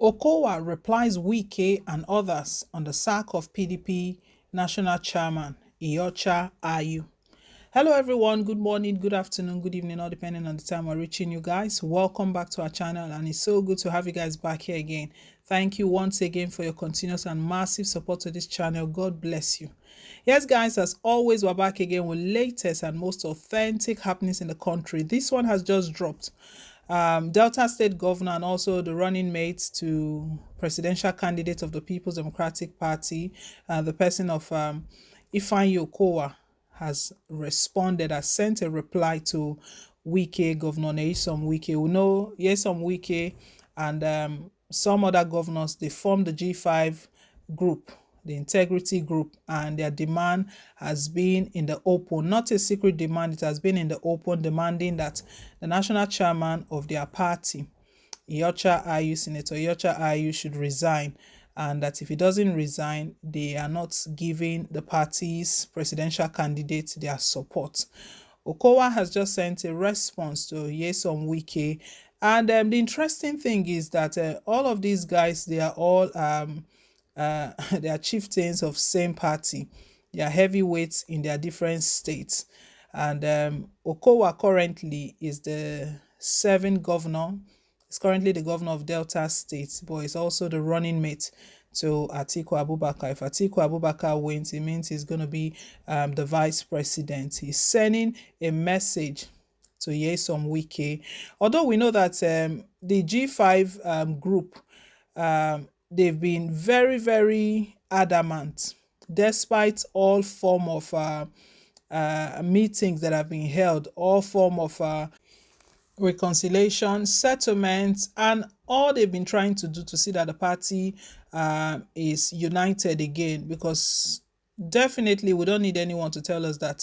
Okowa replies Wike and others on the sack of PDP National Chairman Iyocha Ayu. Hello everyone, good morning, good afternoon, good evening, all depending on the time we're reaching you guys. Welcome back to our channel, and it's so good to have you guys back here again. Thank you once again for your continuous and massive support to this channel. God bless you. Yes guys, as always, we're back again with latest and most authentic happenings in the country. This one has just dropped. Delta State Governor and also the running mate to presidential candidate of the People's Democratic Party, the person of Ifeanyi Okowa, has responded, has sent a reply to Wike, Governor Nyesom Wike. We know Nyesom Wike and some other governors, they formed the G5 group, the integrity group, and their demand has been in the open, not a secret demand. It has been in the open, demanding that the national chairman of their party, Iyocha Ayu, Senator Iyocha Ayu, should resign, and that if he doesn't resign, they are not giving the party's presidential candidate their support. Okowa has just sent a response to Nyesom Wike, and the interesting thing is that all of these guys, they are all they are chieftains of same party. They are heavyweights in their different states, and Okowa currently is the 7th governor. He's currently the governor of Delta State, but he's also the running mate to Atiku Abubakar. If Atiku Abubakar wins, it means he's going to be the vice president. He's sending a message to Nyesom Wike. Although we know that the G5 group, they've been very, very adamant, despite all form of meetings that have been held, all form of reconciliation, settlements, and all they've been trying to do to see that the party is united again, because definitely we don't need anyone to tell us that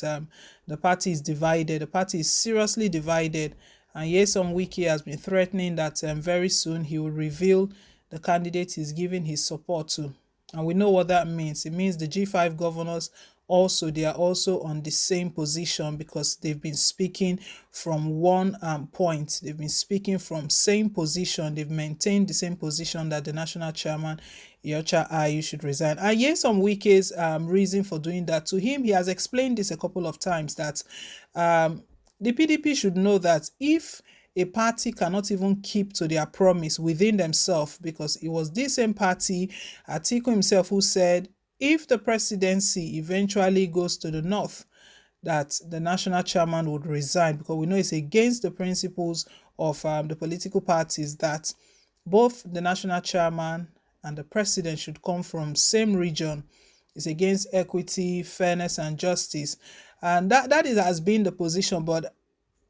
the party is divided. The party is seriously divided, and Nyesom Wike has been threatening that very soon he will reveal the candidate he's giving his support to. And we know what that means. It means the G5 governors also, they are also on the same position, because they've been speaking from one point. They've been speaking from same position. They've maintained the same position that the national chairman Iyocha Ayu should resign. And Nyesom Wike's reason for doing that, to him, he has explained this a couple of times, that the PDP should know that if a party cannot even keep to their promise within themselves, because it was this same party, Atiku himself, who said if the presidency eventually goes to the north, that the national chairman would resign, because we know it's against the principles of the political parties that both the national chairman and the president should come from same region. It's against equity, fairness, and justice, and has been the position. But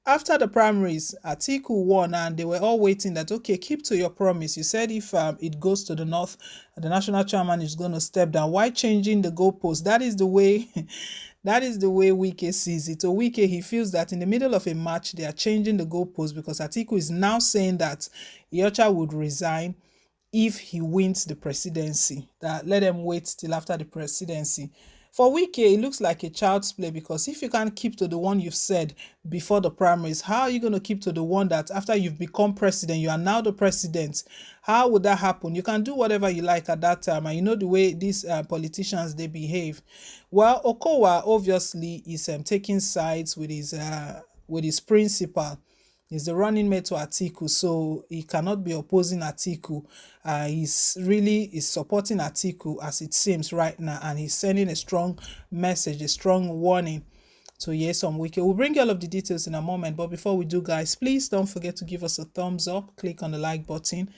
after the primaries, Atiku won, and they were all waiting that, okay, keep to your promise. You said if it goes to the north, the national chairman is going to step down. Why changing the goalpost? That is the way that is the way Wike sees it. So Wike, he feels that in the middle of a match, they are changing the goalpost, because Atiku is now saying that Iyocha would resign if he wins the presidency, that let them wait till after the presidency. For Wike, it looks like a child's play, because if you can't keep to the one you've said before the primaries, how are you going to keep to the one that after you've become president, you are now the president? How would that happen? You can do whatever you like at that time, and you know the way these politicians, they behave. Well, Okowa obviously is taking sides with his principal. He's the running mate to Atiku, so he cannot be opposing Atiku. He's really supporting Atiku, as it seems right now, and he's sending a strong message, a strong warning to Nyesom Wike. We'll bring you all of the details in a moment, but before we do, guys, please don't forget to give us a thumbs up, click on the like button,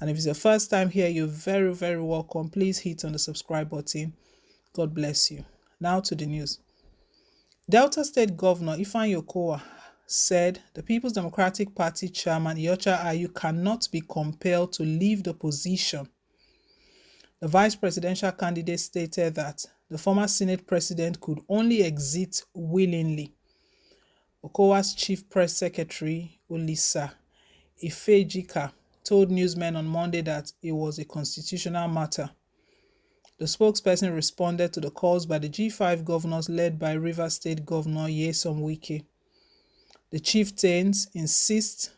and if it's your first time here, you're very, very welcome. Please hit on the subscribe button. God bless you. Now to the news. Delta State Governor Ifeanyi Okowa said the People's Democratic Party chairman Iyocha Ayu cannot be compelled to leave the position. The vice presidential candidate stated that the former Senate president could only exit willingly. Okowa's chief press secretary, Olisa Ifejika, told newsmen on Monday that it was a constitutional matter. The spokesperson responded to the calls by the G5 governors led by Rivers State Governor Nyesom Wike. The chieftains insist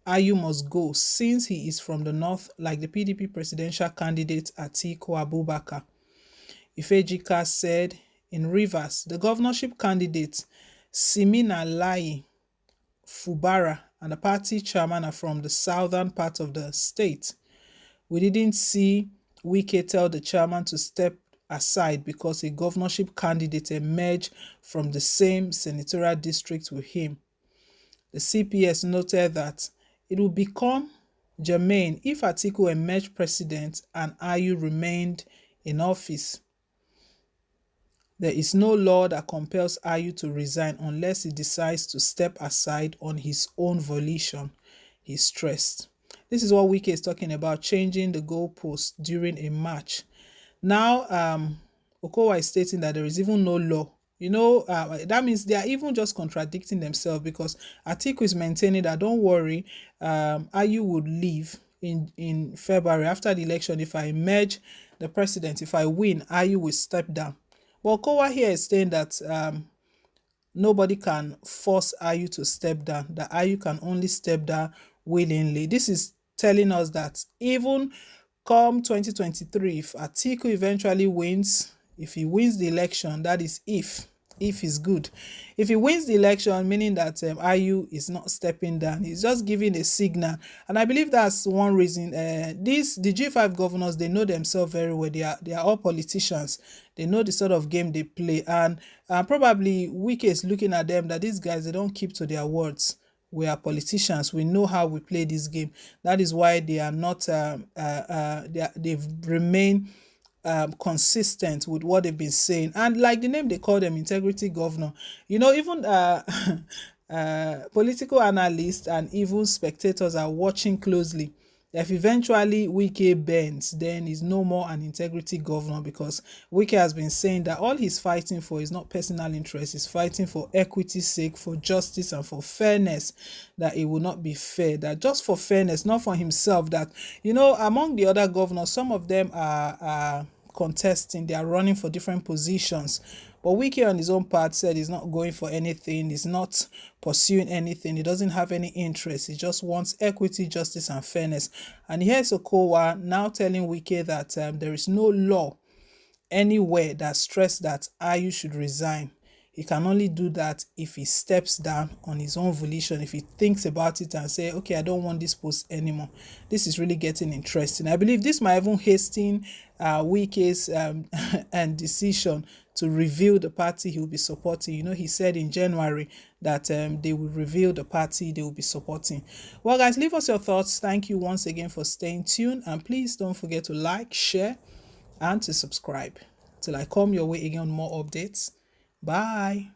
Ayu must go since he is from the north, like the PDP presidential candidate Atiku Abubakar. Ifejika said in Rivers, the governorship candidate Simina Lai Fubara and the party chairman are from the southern part of the state. We didn't see Wike tell the chairman to step aside because a governorship candidate emerged from the same senatorial district with him. The CPS noted that it would become germane if Atiku emerged president and Ayu remained in office. There is no law that compels Ayu to resign unless he decides to step aside on his own volition, he stressed. This is what Wike is talking about, changing the goalposts during a match. Now, Okowa is stating that there is even no law. That means they are even just contradicting themselves, because Atiku is maintaining that, don't worry, Ayu would leave in February after the election. If I emerge the president, if I win, Ayu will step down. But Okowa here is saying that nobody can force Ayu to step down, that Ayu can only step down willingly. This is telling us that even come 2023, if Atiku eventually wins, if he wins the election, that is if is good. If he wins the election, meaning that Ayu is not stepping down, he's just giving a signal. And I believe that's one reason. The G5 governors, they know themselves very well. They are all politicians. They know the sort of game they play. And probably Wike is looking at them that these guys, they don't keep to their words. We are politicians. We know how we play this game. That is why they are not. They've remained consistent with what they've been saying. And like the name they call them, integrity governor. Even political analysts and even spectators are watching closely. If eventually Wike bends, then he's no more an integrity governor, because Wike has been saying that all he's fighting for is not personal interest. He's fighting for equity's sake, for justice and for fairness, that it will not be fair, that just for fairness, not for himself, that, among the other governors, some of them are contesting, they are running for different positions. But Wike on his own part said he's not going for anything, he's not pursuing anything, he doesn't have any interest, he just wants equity, justice and fairness. And here's Okowa now telling Wike that there is no law anywhere that stressed that Ayu should resign. He can only do that if he steps down on his own volition, if he thinks about it and say, okay, I don't want this post anymore. This is really getting interesting. I believe this might even hasten Wike's and decision to reveal the party he will be supporting. He said in January that they will reveal the party they will be supporting. Well, guys, leave us your thoughts. Thank you once again for staying tuned. And please don't forget to like, share, and to subscribe. Till I come your way again on more updates. Bye.